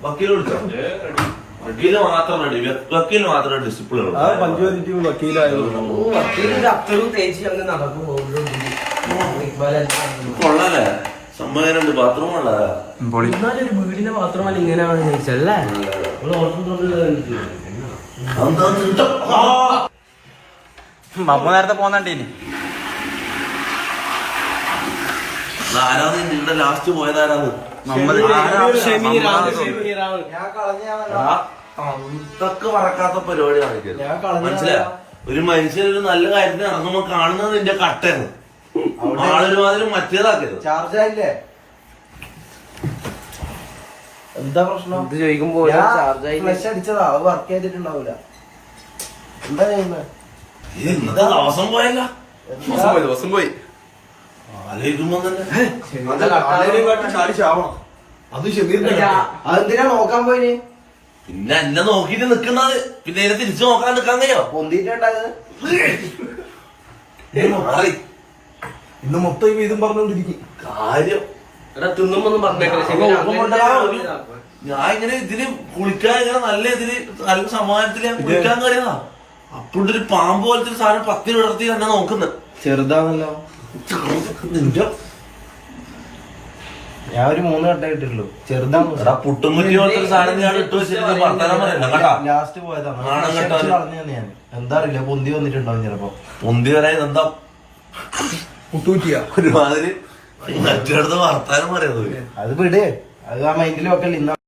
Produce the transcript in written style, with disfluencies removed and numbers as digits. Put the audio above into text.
വക്കീൽ വിളിച്ചോ? വക്കീല് മാത്രം റെഡി, വക്കീല് മാത്രമേ ഡിസിപ്ലിൻ വക്കീലിന്റെ അത്രയും തേച്ച് അങ്ങ് നടക്കും. കൊള്ളാലേ, സമ്മേനുണ്ട്, ബാത്റൂം ഉള്ളതാ. എന്നാലും ഒരു വീടിനെ മാത്രമല്ല ഇങ്ങനെയാണ് ചോദിച്ചല്ലേ. മമ്മ നേരത്തെ പോന്നണ്ടീനി. ആരാന്ന് നിങ്ങളുടെ ലാസ്റ്റ് പോയതാരാന്ന്? അന്തൊക്കെ മറക്കാത്ത പരിപാടി കാണിക്കരുത്, മനസ്സിലായോ? ഒരു മനുഷ്യൻ ഒരു നല്ല കാര്യത്തിന് ഇറങ്ങുമ്പോ കാണുന്നത് നിന്റെ കട്ടയാണ്. ആളൊരുമാതിരി മറ്റേതാക്കരുത്. ചാർജ് ആയില്ലേ? എന്താ പ്രശ്നം? ഇത് ചോദിക്കുമ്പോ ഫ്ലഷ് അടിച്ചതാ, അത് വർക്ക് ചെയ്തിട്ടുണ്ടാവൂല. എന്താ ചെയ്യുന്നത്? ഇന്നത്തെ ദിവസം പോയല്ല, ദിവസം പോയി. ആലോചിക്കുമ്പോ തന്നെ അതെന്തിനാ നോക്കാൻ പോയിന്? പിന്നെ എന്നെ നോക്കിട്ട് നിക്കുന്നത്, പിന്നെ എന്നെ തിരിച്ചു നോക്കാൻ നിക്കാൻ കഴിയോ? പൊന്തിട്ടുണ്ടായത് മാറി ഇന്ന് മൊത്തം ഇതും പറഞ്ഞോണ്ടിരിക്കും. കാര്യം തിന്നുമ്പൊന്നും ഞാൻ ഇങ്ങനെ ഇതില് കുളിക്കാൻ ഇങ്ങനെ നല്ല ഇതില് നല്ല സമാധാനത്തില് ഞാൻ കുളിക്കാൻ കയറിയതാ. അപ്പോഴൊരു പാമ്പ് പോലത്തെ ഒരു സാധനം പത്തി വിടർത്തി എന്നെ നോക്കുന്നത്. ചെറുതാണല്ലോ. നിന്റെ ഞാൻ ഒരു 3 വട്ടം ഇട്ടിട്ടുള്ളൂ. ചെറുതാണ്. പുട്ടുംകുറ്റി പോലത്തെ ഒരു സാധനം ഞാൻ ഇട്ട് വെച്ചിട്ട് വർത്താനം പറയണ്ട കേട്ടാ. ലാസ്റ്റ് പോയതാണ്. ഞാൻ എന്താ അറിയില്ല, പൊന്തി വന്നിട്ടുണ്ടാവും ചിലപ്പോ. പൊന്തി വരാൻ എന്താ പുട്ടുകുറ്റിയാ ഒരുമാതിരി മറ്റേടത്ത് വർത്താനം പറയുന്നത്. അത് വിട്, അത് ആ മൈൻഡിൽ വെക്കല്ല. ഇന്ന